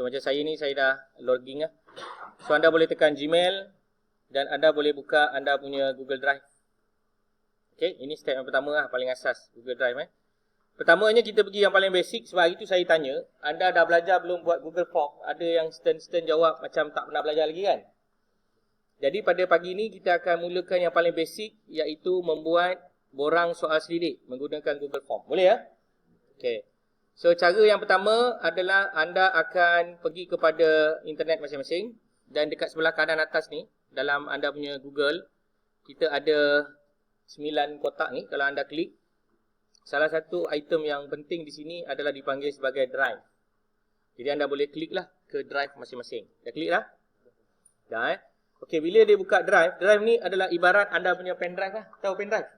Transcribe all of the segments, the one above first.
So macam saya ni, saya dah logging lah. So anda boleh tekan Gmail dan anda boleh buka anda punya Google Drive. Okay, ini step yang pertama lah, paling asas Google Drive. Pertamanya kita pergi yang paling basic. Sebab hari tu saya tanya, anda dah belajar belum buat Google Form? Ada yang stern jawab macam tak pernah belajar lagi kan? Jadi pada pagi ni kita akan mulakan yang paling basic, iaitu membuat borang soal selidik menggunakan Google Form. Boleh ya? Okay. So cara yang pertama adalah anda akan pergi kepada internet masing-masing. Dan dekat sebelah kanan atas ni, dalam anda punya Google, kita ada 9 kotak ni. Kalau anda klik, salah satu item yang penting di sini adalah dipanggil sebagai drive. Jadi anda boleh klik lah ke drive masing-masing. Dah klik dah? Dah Okey, bila dia buka drive, drive ni adalah ibarat anda punya pen drive lah. Tahu pen drive?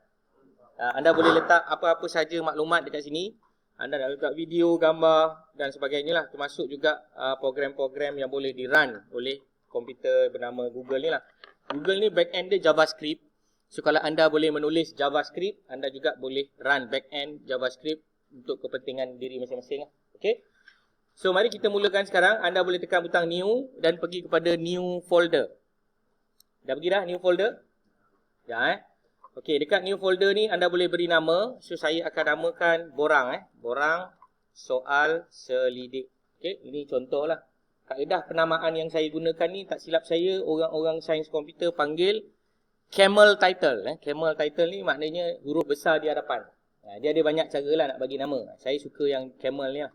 Anda boleh letak apa-apa saja maklumat dekat sini. Anda nak letak video, gambar dan sebagainya lah. Termasuk juga program-program yang boleh di-run oleh komputer bernama Google ni lah. Google ni back-end dia JavaScript. So kalau anda boleh menulis JavaScript, anda juga boleh run back-end JavaScript untuk kepentingan diri masing-masing lah. Okay. So mari kita mulakan sekarang. Anda boleh tekan butang new dan pergi kepada new folder. Dah pergi dah new folder? Dah Okey, dekat new folder ni anda boleh beri nama. So saya akan namakan borang borang soal selidik. Okey, ini contohlah. Kaedah penamaan yang saya gunakan ni, tak silap saya, orang-orang sains komputer panggil camel title. Camel title ni maknanya huruf besar di hadapan. Dia ada banyak cara lah nak bagi nama. Saya suka yang camel ni lah.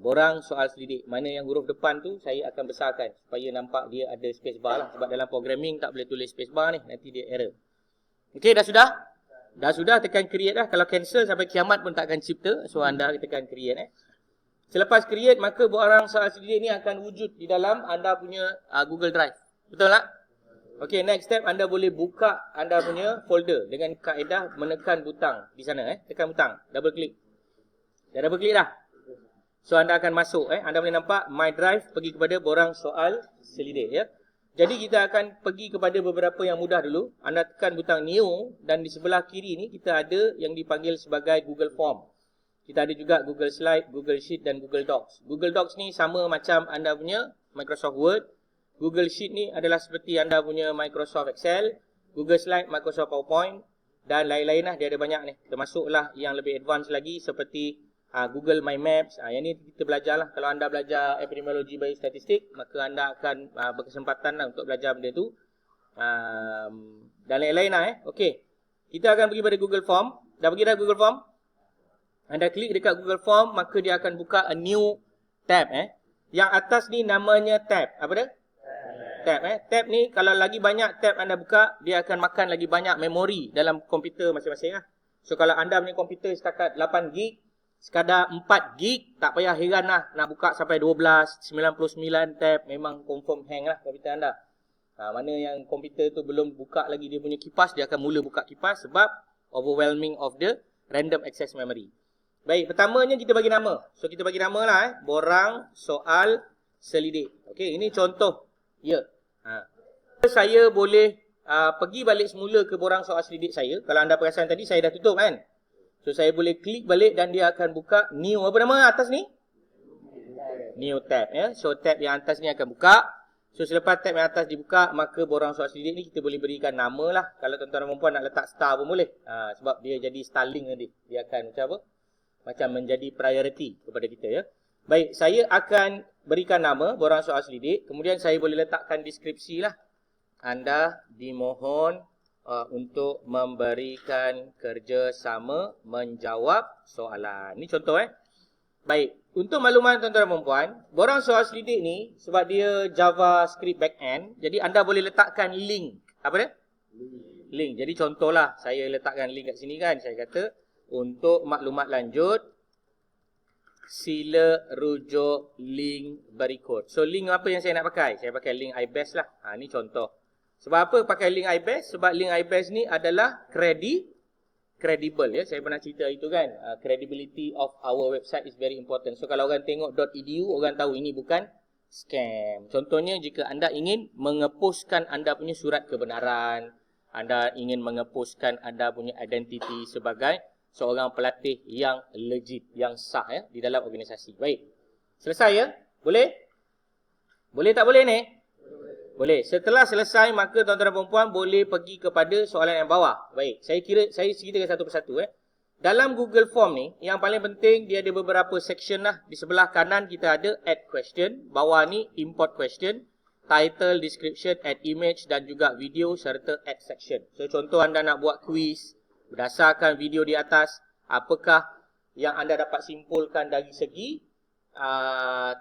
Borang soal selidik. Mana yang huruf depan tu saya akan besarkan supaya nampak dia ada space bar lah. Sebab dalam programming tak boleh tulis space bar ni, nanti dia error. Okey, dah sudah? Dah sudah, tekan create lah. Kalau cancel sampai kiamat pun tak akan cipta. So anda tekan create Selepas create, maka borang soal selidik ni akan wujud di dalam anda punya Google Drive. Betul tak? Okey, next step anda boleh buka anda punya folder dengan kaedah menekan butang di sana tekan butang, double click. Dah double click dah. So anda akan masuk anda boleh nampak my drive, pergi kepada borang soal selidik ya. Jadi kita akan pergi kepada beberapa yang mudah dulu. Anda tekan butang new dan di sebelah kiri ni kita ada yang dipanggil sebagai Google Form. Kita ada juga Google Slide, Google Sheet dan Google Docs. Google Docs ni sama macam anda punya Microsoft Word. Google Sheet ni adalah seperti anda punya Microsoft Excel. Google Slide, Microsoft PowerPoint dan lain-lain lah. Dia ada banyak ni. Termasuklah yang lebih advance lagi seperti Google My Maps. Yang ni kita belajar lah. Kalau anda belajar epidemiologi biostatistik, maka anda akan berkesempatan lah untuk belajar benda tu. Dan lain-lain lah Okey. Kita akan pergi pada Google Form. Dah pergi dah Google Form? Anda klik dekat Google Form, maka dia akan buka a new tab Yang atas ni namanya tab. Apa dia? Tab Tab ni kalau lagi banyak tab anda buka, dia akan makan lagi banyak memori dalam komputer masing-masing So kalau anda punya komputer setakat 8 gig, sekadar 4 gig, tak payah heran lah nak buka sampai 12, 99 tab, memang confirm hang lah komputer anda. Mana yang komputer tu belum buka lagi dia punya kipas, dia akan mula buka kipas sebab overwhelming of the random access memory. Baik, pertamanya kita bagi nama. So kita bagi nama lah borang soal selidik. Okey, ini contoh. Ya. Saya boleh pergi balik semula ke borang soal selidik saya. Kalau anda perasan tadi saya dah tutup kan. So saya boleh klik balik dan dia akan buka new, apa nama atas ni? New tab So tab yang atas ni akan buka. So selepas tab yang atas dibuka, maka borang soal selidik ni kita boleh berikan nama lah. Kalau tuan-tuan dan puan nak letak star pun boleh. Sebab dia jadi starling nanti. Dia akan macam apa? Macam menjadi priority kepada kita ya. Baik, saya akan berikan nama borang soal selidik. Kemudian saya boleh letakkan deskripsi lah. Anda dimohon untuk memberikan kerjasama menjawab soalan. Ini contoh Baik, untuk makluman tuan-tuan dan puan, borang soal selidik ni sebab dia JavaScript backend, jadi anda boleh letakkan link. Apa dia? Link. Jadi contohlah, saya letakkan link kat sini kan. Saya kata, untuk maklumat lanjut, sila rujuk link berikut. So link apa yang saya nak pakai? Saya pakai link iBest lah. Ni contoh. Sebab apa pakai link iBest? Sebab link iBest ni adalah credible ya. Saya pernah cerita itu kan. Credibility of our website is very important. So kalau orang tengok .edu, orang tahu ini bukan scam. Contohnya jika anda ingin mengepuskan anda punya surat kebenaran, anda ingin mengepuskan anda punya identiti sebagai seorang pelatih yang legit, yang sah di dalam organisasi. Baik. Selesai ya? Boleh? Boleh tak boleh ni? Boleh. Setelah selesai, maka tuan-tuan dan puan-puan boleh pergi kepada soalan yang bawah. Baik, saya ceritakan satu persatu. Dalam Google Form ni, yang paling penting dia ada beberapa section lah. Di sebelah kanan kita ada add question, bawah ni import question, title, description, add image dan juga video serta add section. So contoh anda nak buat quiz berdasarkan video di atas, apakah yang anda dapat simpulkan dari segi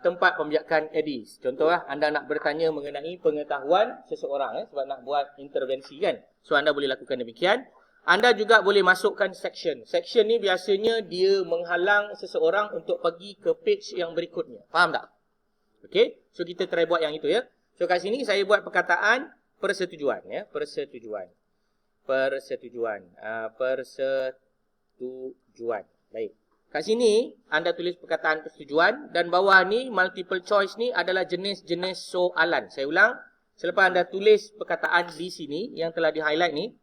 tempat pembiakan edis. Contohlah anda nak bertanya mengenai pengetahuan seseorang sebab nak buat intervensi kan. So anda boleh lakukan demikian. Anda juga boleh masukkan section. Section ni biasanya dia menghalang seseorang untuk pergi ke page yang berikutnya. Faham tak? Okey. So kita try buat yang itu ya. So kat sini saya buat perkataan persetujuan ya, persetujuan. Persetujuan. Baik. Kat sini anda tulis perkataan persetujuan dan bawah ni multiple choice ni adalah jenis-jenis soalan. Saya ulang, selepas anda tulis perkataan di sini yang telah di highlight ni,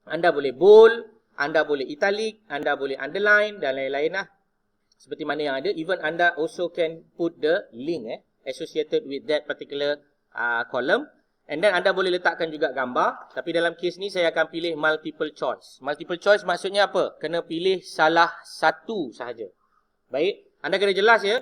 anda boleh bold, anda boleh italic, anda boleh underline dan lain-lain lah. Seperti mana yang ada, even anda also can put the link associated with that particular column. And then anda boleh letakkan juga gambar. Tapi dalam kes ni saya akan pilih multiple choice. Multiple choice maksudnya apa? Kena pilih salah satu sahaja. Baik, anda kena jelas ya.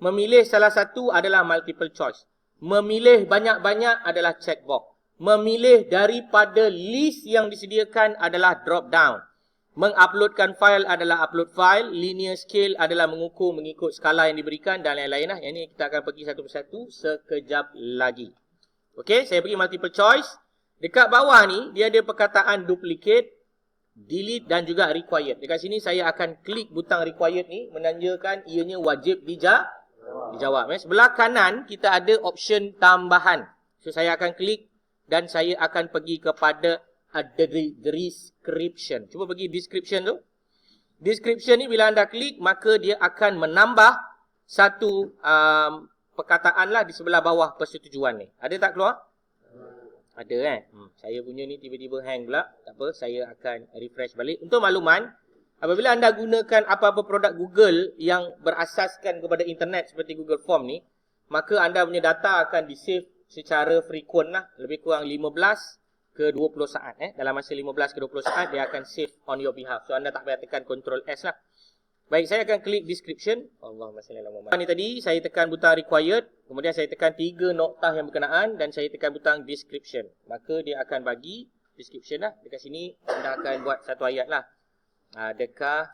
Memilih salah satu adalah multiple choice. Memilih banyak-banyak adalah checkbox. Memilih daripada list yang disediakan adalah drop down. Menguploadkan file adalah upload file. Linear scale adalah mengukur mengikut skala yang diberikan dan lain-lain lah. Yang ni kita akan pergi satu persatu sekejap lagi. Okey, saya pergi multiple choice. Dekat bawah ni, dia ada perkataan duplicate, delete dan juga required. Dekat sini saya akan klik butang required ni, menandakan ianya wajib dijawab. Sebelah kanan, kita ada option tambahan. So, saya akan klik dan saya akan pergi kepada description. Cuba pergi description tu. Description ni bila anda klik, maka dia akan menambah satu perkataan lah di sebelah bawah persetujuan ni. Ada tak keluar? Ada kan? Saya punya ni tiba-tiba hang pula. Tak apa, saya akan refresh balik. Untuk makluman, apabila anda gunakan apa-apa produk Google yang berasaskan kepada internet seperti Google Form ni, maka anda punya data akan di-save secara frequent lah. Lebih kurang 15 ke 20 saat. Dalam masa 15 ke 20 saat, dia akan save on your behalf. So, anda tak payah tekan Ctrl S lah. Baik, saya akan klik description. Allahumma salli ala Muhammad. Ni tadi saya tekan butang required, kemudian saya tekan 3 noktah yang berkenaan dan saya tekan butang description. Maka dia akan bagi description lah. Dekat sini anda akan buat satu ayat lah. Adakah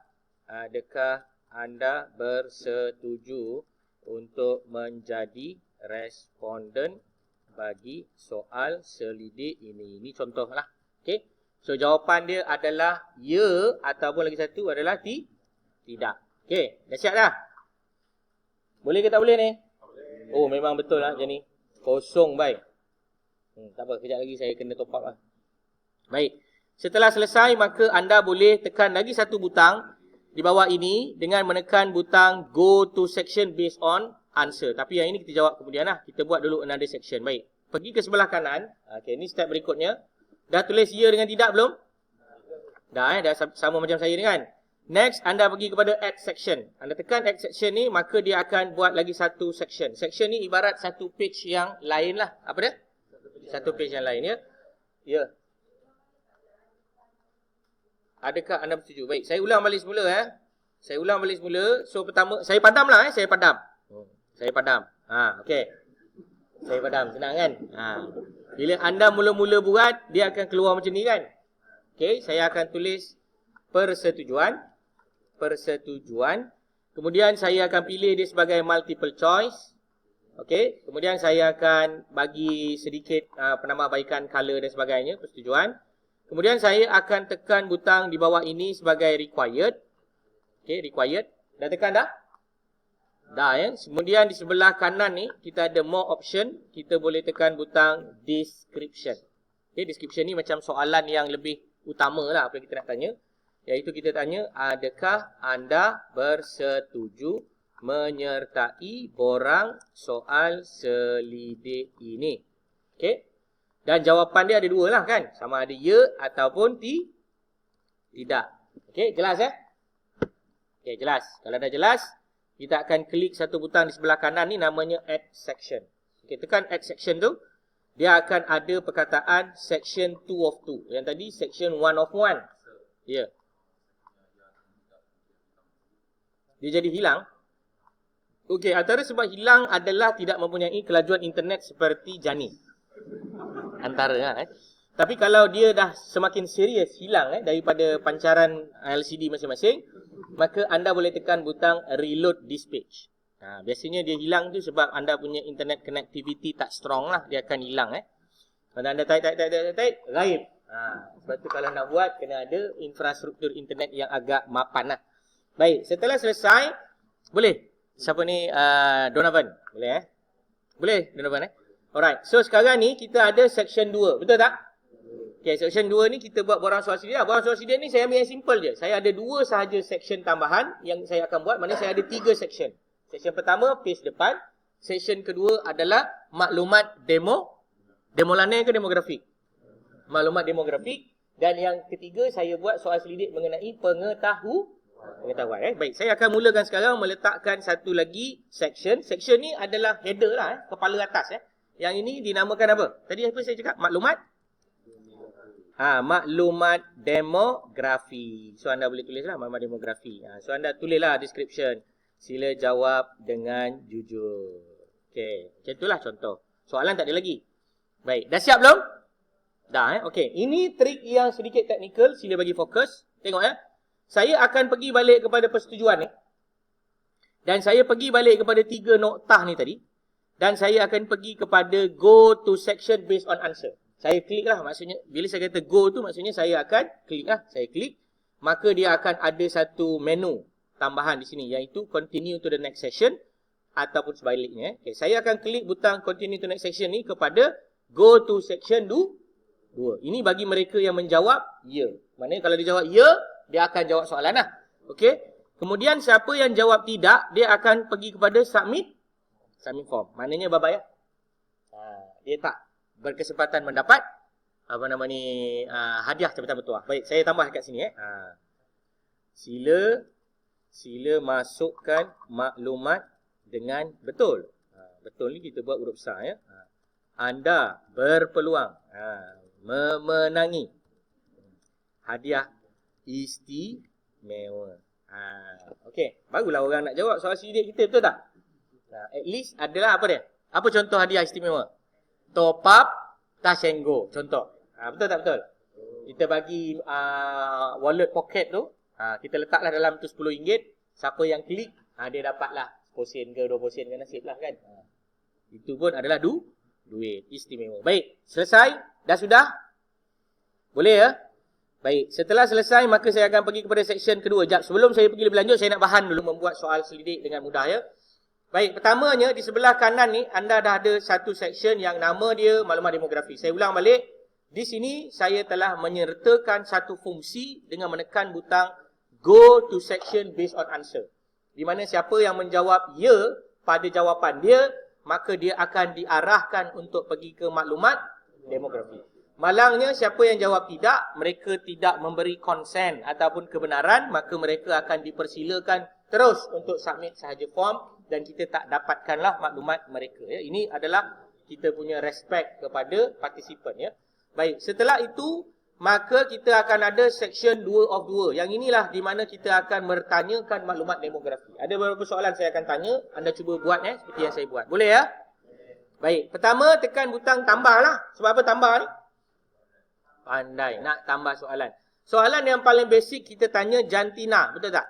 anda bersetuju untuk menjadi responden bagi soal selidik ini? Ini contoh lah. Okay. So jawapan dia adalah ya ataupun lagi satu adalah tidak. Okey, dah siap dah? Boleh ke tak boleh ni? Boleh. Oh, memang betul lah macam ni. Kosong, baik. Tak apa, kejap lagi saya kena top up lah. Baik. Setelah selesai, maka anda boleh tekan lagi satu butang di bawah ini dengan menekan butang go to section based on answer. Tapi yang ini kita jawab kemudian lah. Kita buat dulu another section. Baik. Pergi ke sebelah kanan. Okey, ni step berikutnya. Dah tulis ya dengan tidak belum? Dah dah sama macam saya ni kan? Next, anda pergi kepada add section. Anda tekan add section ni, maka dia akan buat lagi satu section. Section ni ibarat satu page yang lain lah. Apa dia? Satu page yang lain ya. Ya. Adakah anda bersetuju? Baik, saya ulang balik semula Saya ulang balik semula. So pertama, saya padam lah saya padam. Saya padam. Okey. Saya padam, senang kan? Bila anda mula-mula buat, dia akan keluar macam ni kan? Okey, saya akan tulis persetujuan. Kemudian saya akan pilih dia sebagai multiple choice. Okey, kemudian saya akan bagi sedikit penambahbaikan color dan sebagainya, persetujuan. Kemudian saya akan tekan butang di bawah ini sebagai required. Okey, required. Dah tekan dah? Dah ya. Kemudian di sebelah kanan ni kita ada more option, kita boleh tekan butang description. Okey, description ni macam soalan yang lebih utama lah apa yang kita nak tanya. Iaitu kita tanya, adakah anda bersetuju menyertai borang soal selidik ini? Okey. Dan jawapan dia ada dua lah kan? Sama ada ya ataupun tidak. Okey, jelas Okey, jelas. Kalau dah jelas, kita akan klik satu butang di sebelah kanan ni namanya add section. Okay, tekan add section tu. Dia akan ada perkataan section 2 of 2. Yang tadi section 1 of 1. Ya. Yeah. Dia jadi hilang. Okey, antara sebab hilang adalah tidak mempunyai kelajuan internet seperti Jani. Antara lah. Tapi kalau dia dah semakin serius hilang daripada pancaran LCD masing-masing, maka anda boleh tekan butang reload this page. Biasanya dia hilang tu sebab anda punya internet connectivity tak strong lah, dia akan hilang. Kalau anda type, gaib. Sebab tu kalau nak buat, kena ada infrastruktur internet yang agak mapan lah. Baik, setelah selesai, boleh. Siapa ni? Donovan. Boleh Boleh, Donovan Alright, so sekarang ni kita ada section 2, betul tak? Okay, section 2 ni kita buat borang soal sidia. Borang soal sidia ni saya ambil yang simple je. Saya ada 2 sahaja section tambahan yang saya akan buat. Maknanya saya ada 3 section. Section pertama, page depan. Section kedua adalah maklumat demo lanai ke demografik? Maklumat demografik. Dan yang ketiga, saya buat soal selidik mengenai pengetahuan. Baik, saya akan mulakan sekarang meletakkan satu lagi section. Section ni adalah header lah, kepala atas. Yang ini dinamakan apa? Tadi apa saya cakap? Maklumat demografi. So anda boleh tulislah maklumat demografi. So anda tulislah description. Sila jawab dengan jujur. Okey, macam itulah contoh. Soalan tak ada lagi. Baik, dah siap belum? Dah Okey, ini trik yang sedikit teknikal, sila bagi fokus. Tengok Saya akan pergi balik kepada persetujuan ni. Dan saya pergi balik kepada 3 noktah ni tadi. Dan saya akan pergi kepada go to section based on answer. Saya klik lah, maksudnya bila saya kata go tu maksudnya saya akan klik lah. Saya klik, maka dia akan ada satu menu tambahan di sini, iaitu continue to the next session ataupun sebaliknya. Okay, saya akan klik butang continue to next session ni kepada go to section 2. Ini bagi mereka yang menjawab ya. Maknanya kalau dia jawab ya, dia akan jawab soalan lah. Okey. Kemudian siapa yang jawab tidak, dia akan pergi kepada submit form. Maknanya bye-bye dia tak berkesempatan mendapat hadiah jabatan bertuah. Baik, saya tambah kat sini Sila masukkan maklumat dengan betul. Betul ni kita buat huruf besar Anda berpeluang memenangi hadiah istimewa. Okey, barulah orang nak jawab soal sidik kita, betul tak? At least adalah apa dia? Apa contoh hadiah istimewa? Top up touch and go, contoh. Betul tak betul? Kita bagi wallet pocket tu, kita letaklah dalam tu RM10. Siapa yang klik, dia dapatlah 10 sen ke 20 sen ke, nasib lah kan. Itu pun adalah duit istimewa. Baik, selesai? Dah sudah? Boleh ya? Baik, setelah selesai maka saya akan pergi kepada section kedua. Jap, sebelum saya pergi lebih lanjut, saya nak bahan dulu membuat soal selidik dengan mudah ya. Baik, pertamanya di sebelah kanan ni anda dah ada satu section yang nama dia maklumat demografi. Saya ulang balik. Di sini saya telah menyertakan satu fungsi dengan menekan butang go to section based on answer. Di mana siapa yang menjawab ya pada jawapan dia, maka dia akan diarahkan untuk pergi ke maklumat demografi. Malangnya siapa yang jawab tidak, mereka tidak memberi konsen ataupun kebenaran, maka mereka akan dipersilakan terus untuk submit sahaja form dan kita tak dapatkanlah maklumat mereka ya. Ini adalah kita punya respect kepada partisipan ya. Baik, setelah itu maka kita akan ada section 2 of 2. Yang inilah di mana kita akan bertanyakan maklumat demografi. Ada beberapa soalan saya akan tanya, anda cuba buat seperti yang saya buat. Boleh ya? Baik, pertama tekan butang tambah lah. Sebab apa tambah ni? Pandai nak tambah soalan. Soalan yang paling basic kita tanya jantina, betul tak?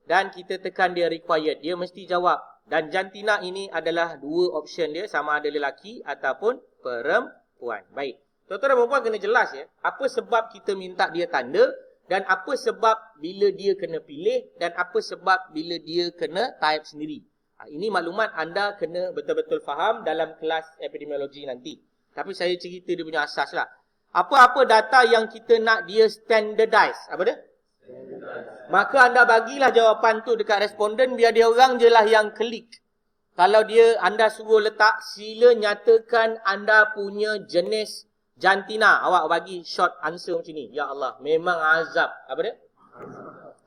Dan kita tekan dia required, dia mesti jawab. Dan jantina ini adalah 2 option dia, sama ada lelaki ataupun perempuan. Baik, tuan-tuan dan puan kena jelas ya, apa sebab kita minta dia tanda, dan apa sebab bila dia kena pilih, dan apa sebab bila dia kena type sendiri. Ini maklumat anda kena betul-betul faham dalam kelas epidemiologi nanti. Tapi saya cerita dia punya asas lah. Apa-apa data yang kita nak dia standardize, apa dia? Maka anda bagilah jawapan tu dekat responden, biar dia orang je lah yang klik. Kalau anda suruh letak, sila nyatakan anda punya jenis jantina. Awak bagi short answer macam ni. Ya Allah, memang azab. Apa dia?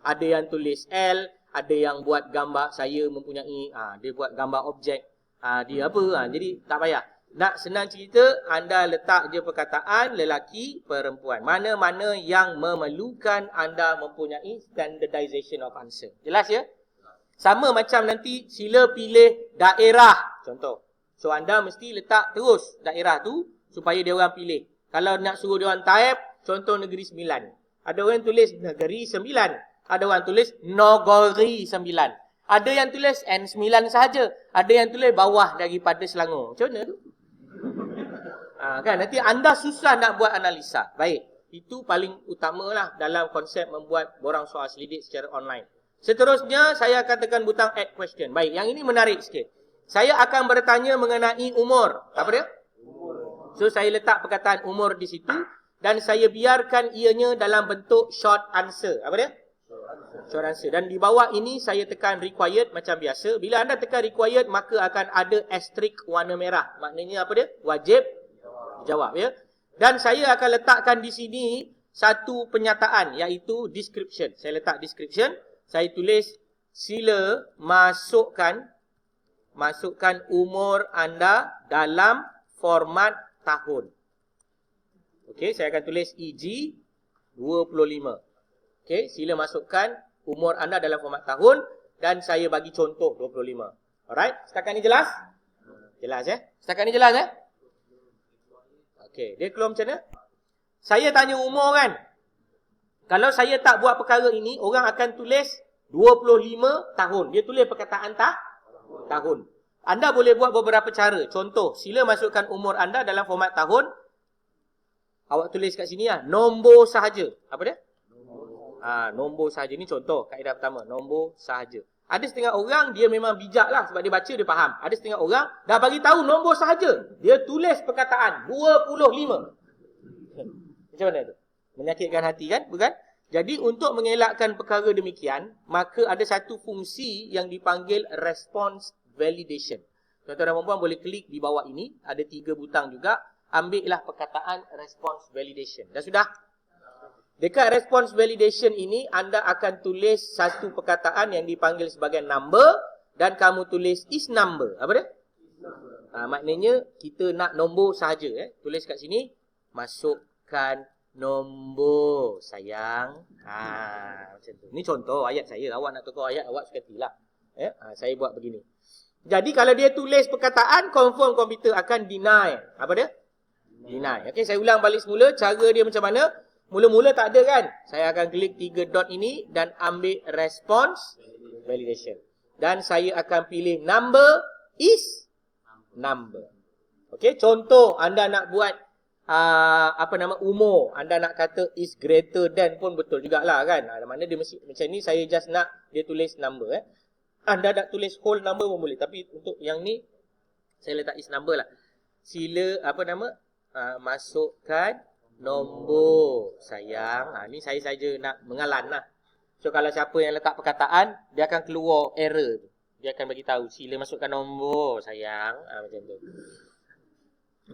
Ada yang tulis L, ada yang buat gambar saya mempunyai, dia buat gambar objek. Dia apa? Jadi tak payah. Nak senang cerita, anda letak je perkataan lelaki, perempuan. Mana-mana yang memerlukan anda mempunyai standardization of answer. Jelas ya? Sama macam nanti sila pilih daerah. Contoh. So anda mesti letak terus daerah tu supaya dia orang pilih. Kalau nak suruh dia orang type, contoh Negeri Sembilan. Ada orang tulis Negeri Sembilan. Ada orang tulis Nogori Sembilan. Ada yang tulis N9 sahaja. Ada yang tulis bawah daripada Selangor. Macam mana tu? Kan nanti anda susah nak buat analisa. Baik, itu paling utamalah dalam konsep membuat borang soal selidik secara online. Seterusnya saya akan tekan butang add question. Baik, yang ini menarik sikit. Saya akan bertanya mengenai umur. Apa dia? So saya letak perkataan umur di situ dan saya biarkan ianya dalam bentuk short answer. Apa dia? Short answer. Dan di bawah ini saya tekan required macam biasa. Bila anda tekan required, maka akan ada asterisk warna merah. Maknanya apa dia? Wajib jawab ya. Dan saya akan letakkan di sini satu penyataan iaitu description. Saya letak description. Saya tulis sila masukkan umur anda dalam format tahun. Okey, saya akan tulis EG 25. Okey, sila masukkan umur anda dalam format tahun dan saya bagi contoh 25. Alright, setakat ni jelas? Jelas ya? Setakat ni jelas ya? Okey, dia keluar macam mana? Saya tanya umur kan? Kalau saya tak buat perkara ini, orang akan tulis 25 tahun. Dia tulis perkataan tahun. Anda boleh buat beberapa cara. Contoh, sila masukkan umur anda dalam format tahun. Awak tulis kat sini lah, nombor sahaja. Apa dia? Nombor sahaja. Ni contoh, kaedah pertama. Nombor sahaja. Ada setengah orang, dia memang bijak lah. Sebab dia baca, dia faham. Ada setengah orang, dah bagi tahu nombor sahaja. Dia tulis perkataan 25. Macam mana tu? Menyakitkan hati kan? Bukan? Jadi untuk mengelakkan perkara demikian, maka ada satu fungsi yang dipanggil response validation. Tuan-tuan dan puan-puan boleh klik di bawah ini. Ada 3 butang juga. Ambillah perkataan response validation. Dah sudah? Dekat response validation ini, anda akan tulis satu perkataan yang dipanggil sebagai number dan kamu tulis is number. Apa dia? Maknanya kita nak nombor sahaja. Tulis kat sini, masukkan nombor sayang. Macam tu. Ni contoh ayat saya. Awak nak tukar ayat, awak suka tilah. Saya buat begini. Jadi kalau dia tulis perkataan, confirm komputer akan deny. Apa dia? Deny. Okey, saya ulang balik semula. Cara dia macam mana? Mula-mula tak ada kan? Saya akan klik 3 dot ini dan ambil response validation. Dan saya akan pilih number is number. Okey, contoh anda nak buat umur. Anda nak kata is greater than pun betul jugalah kan? Mana dia mesti macam ni, saya just nak dia tulis number. Anda nak tulis whole number pun boleh. Tapi untuk yang ni, saya letak is number lah. Sila masukkan nombor sayang. Ni saya saja nak mengalan lah. So kalau siapa yang letak perkataan, dia akan keluar error tu. Dia akan bagi tahu sila masukkan nombor sayang. Macam tu.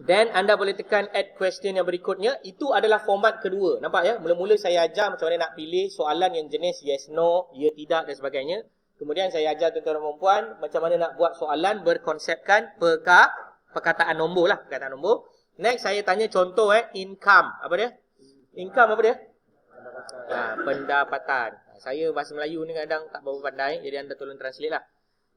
Then anda boleh tekan add question yang berikutnya. Itu adalah format kedua. Nampak ya? Mula-mula saya ajar macam mana nak pilih soalan yang jenis yes, no, ya, tidak dan sebagainya. Kemudian saya ajar tuan-tuan dan puan macam mana nak buat soalan berkonsepkan perkataan nombor lah. Perkataan nombor. Next saya tanya contoh income. Apa dia? Income apa dia? Pendapatan. Saya bahasa Melayu ni kadang tak berapa pandai. Jadi anda tolong translate lah.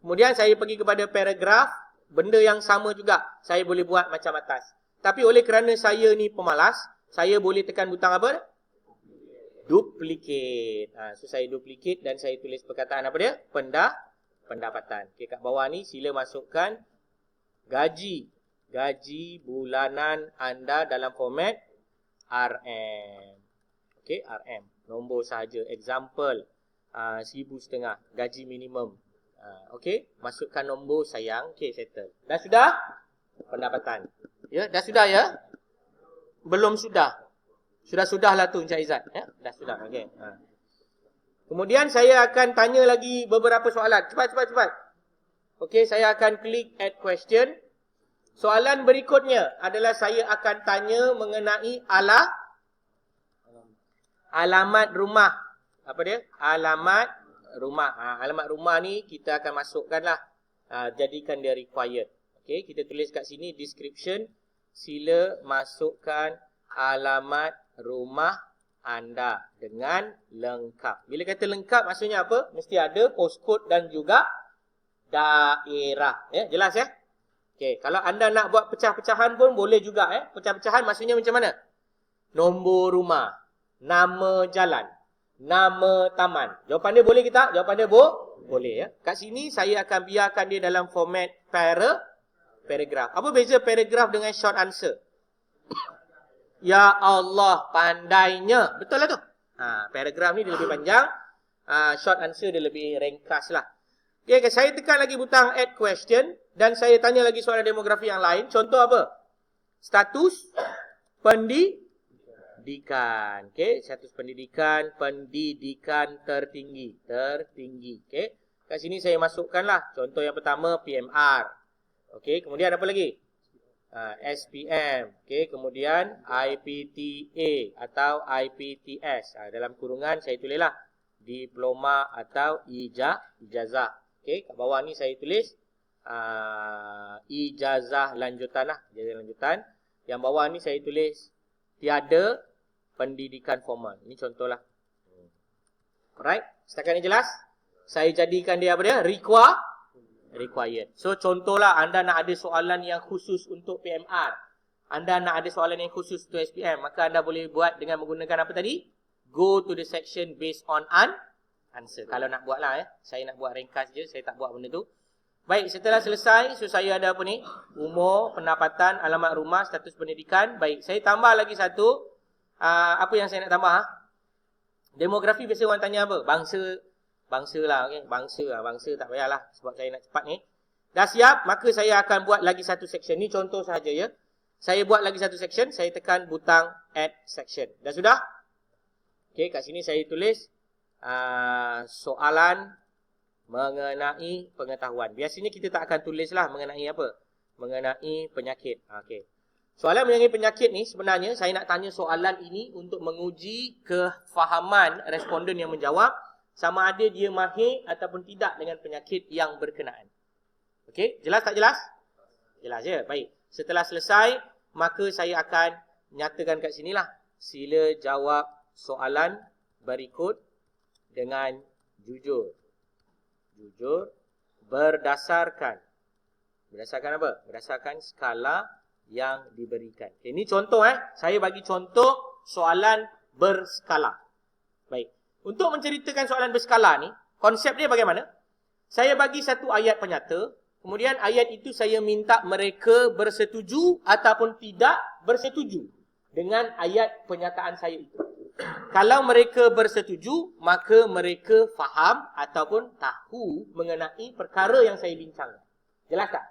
Kemudian saya pergi kepada paragraf. Benda yang sama juga. Saya boleh buat macam atas. Tapi oleh kerana saya ni pemalas, saya boleh tekan butang apa? Duplicate. So saya duplicate dan saya tulis perkataan apa dia? Pendapatan. Okay, kat bawah ni sila masukkan gaji. Gaji bulanan anda dalam format RM. Okey, RM. Nombor sahaja. Example, 1,500. Gaji minimum. Okey, masukkan nombor sayang. Okey, settle. Dah sudah? Pendapatan. Ya, dah sudah ya? Belum sudah. Sudah-sudahlah tu Encik Izzat. Ya, dah sudah. Okey. Kemudian saya akan tanya lagi beberapa soalan. Cepat. Okey, saya akan klik add question. Soalan berikutnya adalah saya akan tanya mengenai alamat rumah. Apa dia? Alamat rumah. Alamat rumah ni kita akan masukkanlah. Jadikan dia required. Okey, kita tulis kat sini description. Sila masukkan alamat rumah anda dengan lengkap. Bila kata lengkap maksudnya apa? Mesti ada postcode dan juga daerah. Ya, jelas ya? Okey, kalau anda nak buat pecah-pecahan pun boleh juga Pecah-pecahan maksudnya macam mana? Nombor rumah, nama jalan, nama taman. Jawapan dia boleh ke tak? Jawapan dia boleh ya. Kat sini saya akan biarkan dia dalam format paragraph. Apa beza paragraph dengan short answer? Ya Allah, pandainya. Betul lah tu. Paragraph ni dia lebih panjang. Short answer dia lebih ringkas lah. Okay, saya tekan lagi butang add question. Dan saya tanya lagi soalan demografi yang lain. Contoh apa? Status pendidikan. Okay, status pendidikan. Pendidikan tertinggi. Okay. Kat sini saya masukkanlah. Contoh yang pertama PMR. Okay, kemudian apa lagi? SPM, okay, kemudian IPTA atau IPTS. Dalam kurungan saya tulislah diploma atau ijazah. Okay, kat bawah ni saya tulis ijazah lanjutan lah, ijazah lanjutan. Yang bawah ni saya tulis tiada pendidikan formal. Ini contohlah. Alright, setakat ni jelas? Saya jadikan dia apa dia? Required. So contohlah anda nak ada soalan yang khusus untuk PMR. Anda nak ada soalan yang khusus untuk SPM. Maka anda boleh buat dengan menggunakan apa tadi? Go to the section based on answer. Kalau nak buat lah Saya nak buat ringkas je. Saya tak buat benda tu. Baik, setelah selesai. So saya ada apa ni? Umur, pendapatan, alamat rumah, status pendidikan. Baik, saya tambah lagi satu. Apa yang saya nak tambah? Demografi biasa orang tanya apa? Bangsa lah, okay? Bangsa tak payahlah sebab saya nak cepat ni. Dah siap, maka saya akan buat lagi satu section. Ni contoh sahaja ya. Saya buat lagi satu section, saya tekan butang add section. Dah sudah? Okey, kat sini saya tulis soalan mengenai pengetahuan. Biasanya kita tak akan tulislah mengenai apa? Mengenai penyakit. Okey. Soalan mengenai penyakit ni sebenarnya saya nak tanya soalan ini untuk menguji kefahaman responden yang menjawab. Sama ada dia mahir ataupun tidak dengan penyakit yang berkenaan. Okey, jelas tak jelas? Jelas je. Baik. Setelah selesai, maka saya akan nyatakan kat sinilah. Sila jawab soalan berikut dengan jujur. Jujur berdasarkan apa? Berdasarkan skala yang diberikan. Okay, ini contoh Saya bagi contoh soalan berskala. Baik. Untuk menceritakan soalan berskala ni, konsep dia bagaimana? Saya bagi satu ayat penyata, kemudian ayat itu saya minta mereka bersetuju ataupun tidak bersetuju dengan ayat penyataan saya itu. Kalau mereka bersetuju, maka mereka faham ataupun tahu mengenai perkara yang saya bincangkan. Jelas tak?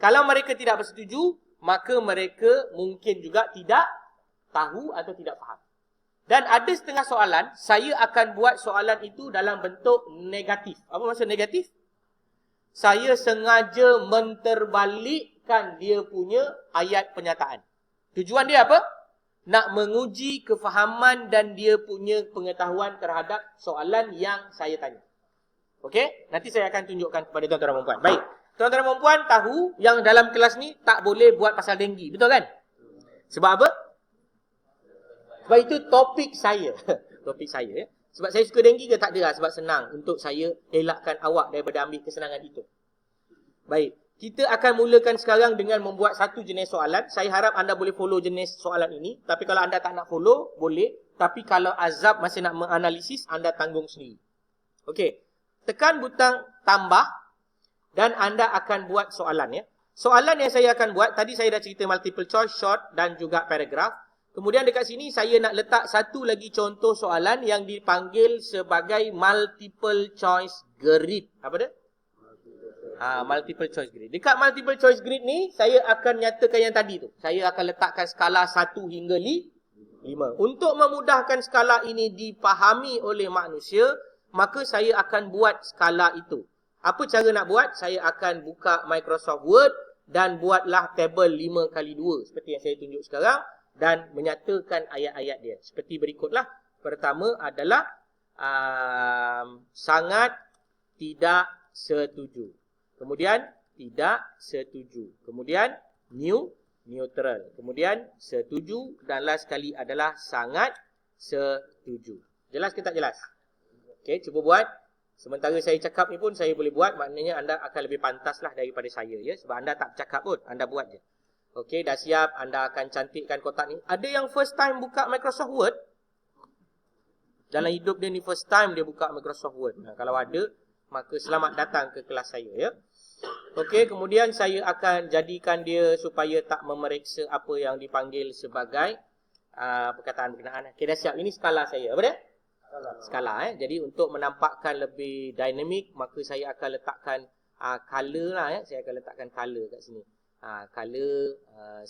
Kalau mereka tidak bersetuju, maka mereka mungkin juga tidak tahu atau tidak faham. Dan ada setengah soalan, saya akan buat soalan itu dalam bentuk negatif. Apa maksud negatif? Saya sengaja menterbalikkan dia punya ayat penyataan. Tujuan dia apa? Nak menguji kefahaman dan dia punya pengetahuan terhadap soalan yang saya tanya. Okey? Nanti saya akan tunjukkan kepada tuan-tuan dan puan. Baik. Tuan-tuan dan puan tahu yang dalam kelas ni tak boleh buat pasal denggi. Betul kan? Sebab apa? Sebab itu topik saya. Topik saya. Sebab saya suka denggi ke tak ada lah. Sebab senang untuk saya elakkan awak daripada ambil kesenangan itu. Baik. Kita akan mulakan sekarang dengan membuat satu jenis soalan. Saya harap anda boleh follow jenis soalan ini. Tapi kalau anda tak nak follow, boleh. Tapi kalau Azab masih nak menganalisis, anda tanggung sendiri. Okey. Tekan butang tambah. Dan anda akan buat soalan ya. Soalan yang saya akan buat, tadi saya dah cerita multiple choice, short dan juga paragraph. Kemudian dekat sini saya nak letak satu lagi contoh soalan yang dipanggil sebagai multiple choice grid. Apa dia? Multiple choice grid. Dekat multiple choice grid ni, saya akan nyatakan yang tadi tu. Saya akan letakkan skala 1 hingga 5. Untuk memudahkan skala ini dipahami oleh manusia, maka saya akan buat skala itu. Apa cara nak buat? Saya akan buka Microsoft Word dan buatlah tabel 5x2 seperti yang saya tunjuk sekarang. Dan menyatakan ayat-ayat dia. Seperti berikutlah. Pertama adalah sangat tidak setuju. Kemudian tidak setuju. Kemudian neutral. Kemudian setuju dan last sekali adalah sangat setuju. Jelas ke tak jelas? Okey, cuba buat. Sementara saya cakap ni pun saya boleh buat, maknanya anda akan lebih pantaslah daripada saya ya, sebab anda tak bercakap pun, anda buat je. Okey, dah siap, anda akan cantikkan kotak ni. Ada yang first time buka Microsoft Word? Dalam hidup dia ni first time dia buka Microsoft Word. Kalau ada, maka selamat datang ke kelas saya ya. Okey, kemudian saya akan jadikan dia supaya tak memeriksa apa yang dipanggil sebagai perkataan berkenaan. Okey, dah siap. Ini skala saya. Apa dia? Skala. Jadi untuk menampakkan lebih dinamik, maka saya akan letakkan color lah ya. Saya akan letakkan color kat sini. Color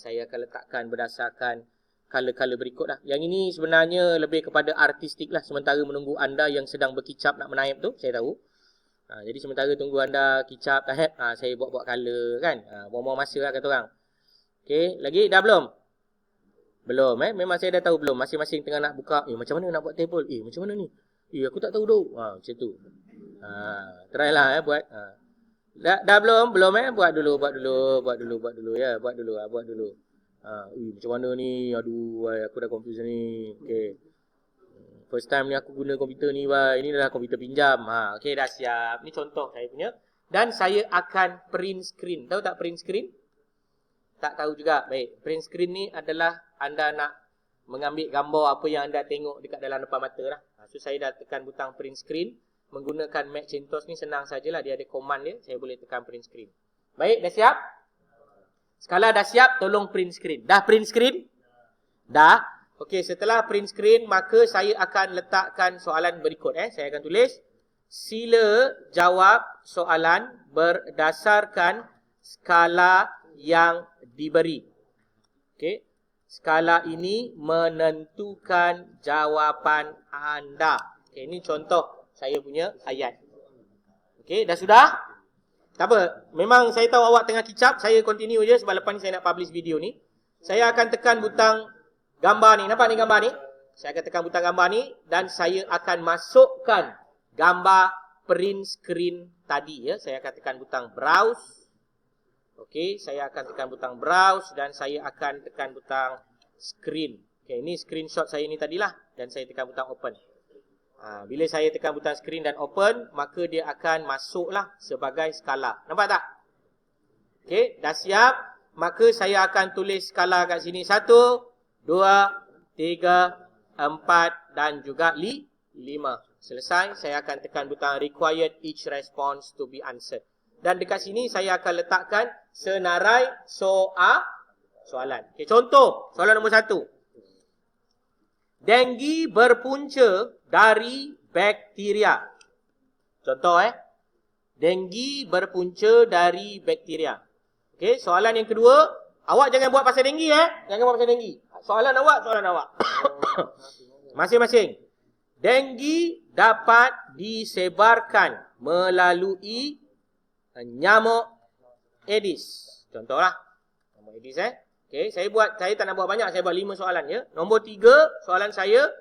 saya akan letakkan berdasarkan color-color berikut lah. Yang ini sebenarnya lebih kepada artistik lah. Sementara menunggu anda yang sedang berkicap nak menaip tu, saya tahu. Jadi sementara tunggu anda kicap tahap, saya buat-buat color kan. Buang-buang masa lah kata orang. Okey, lagi dah belum? Belum memang saya dah tahu belum. Masing-masing tengah nak buka. Macam mana nak buat table? Macam mana ni? Aku tak tahu dah. Macam tu. Try lah buat. Dah belum? Belum buat dulu ya. Buat dulu. Macam mana ni? Aduh, aku dah confused ni. Okey. First time ni aku guna komputer ni, ini adalah komputer pinjam. Okey, dah siap. Ni contoh saya punya. Dan saya akan print screen. Tahu tak print screen? Tak tahu juga. Baik, print screen ni adalah anda nak mengambil gambar apa yang anda tengok dekat dalam depan mata lah. So saya dah tekan butang print screen. Menggunakan Macintosh ni senang sajalah. Dia ada command dia. Saya boleh tekan print screen. Baik, dah siap? Skala dah siap, tolong print screen. Dah print screen? Dah. Okey, setelah print screen, maka saya akan letakkan soalan berikut. Saya akan tulis, sila jawab soalan berdasarkan skala yang diberi. Okey, skala ini menentukan jawapan anda. Okey, ini contoh saya punya ayat. Okey, dah sudah? Tak apa, memang saya tahu awak tengah kicap, saya continue je sebab lepas ni saya nak publish video ni. Saya akan tekan butang gambar ni, nampak ni gambar ni? Saya akan tekan butang gambar ni dan saya akan masukkan gambar print screen tadi ya. Saya akan tekan butang browse. Okey, saya akan tekan butang browse dan saya akan tekan butang screen. Okey, ini screenshot saya ni tadilah dan saya tekan butang open. Bila saya tekan butang screen dan open, maka dia akan masuklah sebagai skala. Nampak tak? Okey, dah siap. Maka saya akan tulis skala kat sini 1, 2, 3, 4 dan juga 5. Selesai, saya akan tekan butang required each response to be answered. Dan dekat sini saya akan letakkan senarai soalan. Okay, contoh, soalan nombor 1. Denggi berpunca dari bakteria. Contoh Denggi berpunca dari bakteria. Okey, soalan yang kedua, awak jangan buat pasal denggi Jangan buat pasal denggi. Soalan awak. Masing-masing. Denggi dapat disebarkan melalui nyamuk Aedes. Contohlah. Nyamuk Aedes Okey, saya tak nak buat banyak, saya buat 5 soalan ya. Nombor 3, soalan saya,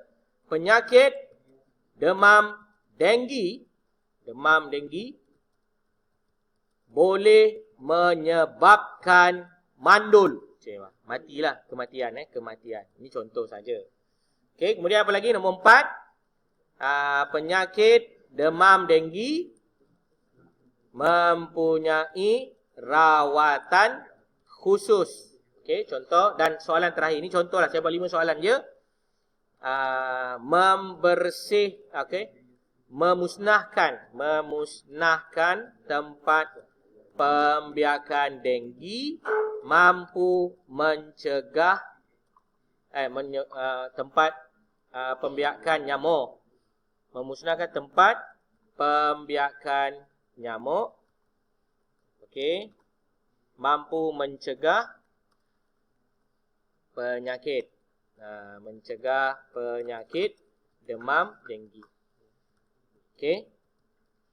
penyakit demam denggi boleh menyebabkan mandul. Matilah, kematian. Ini contoh saja. Okey, kemudian apa lagi? Nombor 4, penyakit demam denggi mempunyai rawatan khusus. Okey, contoh. Dan soalan terakhir, ini contoh lah, saya buat 5 soalan je. Memusnahkan tempat pembiakan denggi, mampu mencegah tempat pembiakan nyamuk. Memusnahkan tempat pembiakan nyamuk. Okey. Mampu mencegah penyakit. Mencegah penyakit demam denggi. Okey.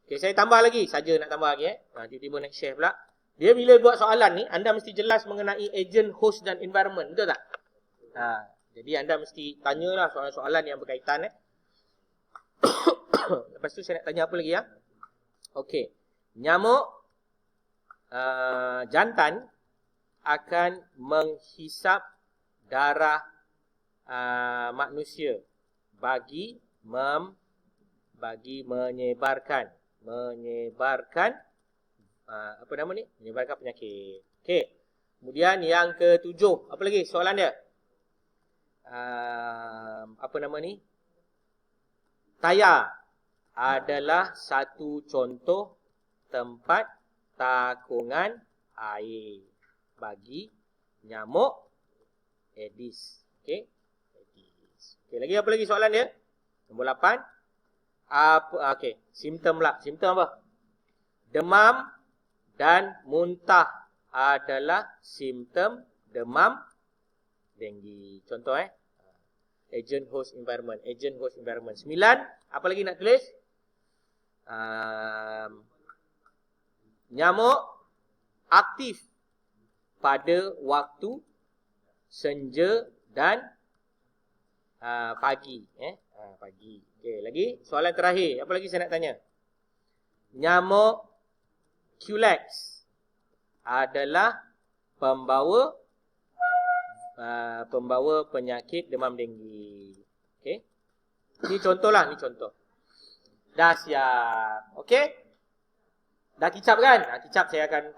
Okey, saya tambah lagi. Saja nak tambah lagi tiba-tiba nak share pula. Dia bila buat soalan ni, anda mesti jelas mengenai agent, host dan environment. Betul tak? Jadi anda mesti tanyalah soalan-soalan yang berkaitan. Lepas tu saya nak tanya apa lagi Okey. Nyamuk jantan akan menghisap darah manusia bagi menyebarkan menyebarkan penyakit. Okey. Kemudian yang ketujuh, apa lagi soalan dia? Tayar adalah satu contoh tempat takungan air bagi nyamuk Aedes. Okey. Okey, lagi apa lagi soalan dia? Nombor 8. Okey, simptom lah. Simptom apa? Demam dan muntah adalah simptom demam denggi. Contoh agent host environment. 9. Apa lagi nak tulis? Nyamuk aktif pada waktu senja dan pagi. Pagi. Okey, lagi soalan terakhir. Apa lagi saya nak tanya? Nyamuk Culex adalah pembawa penyakit demam denggi. Okey. Ni contohlah, ni contoh. Dah siap. Okey? Dah kicap kan? Kicap saya akan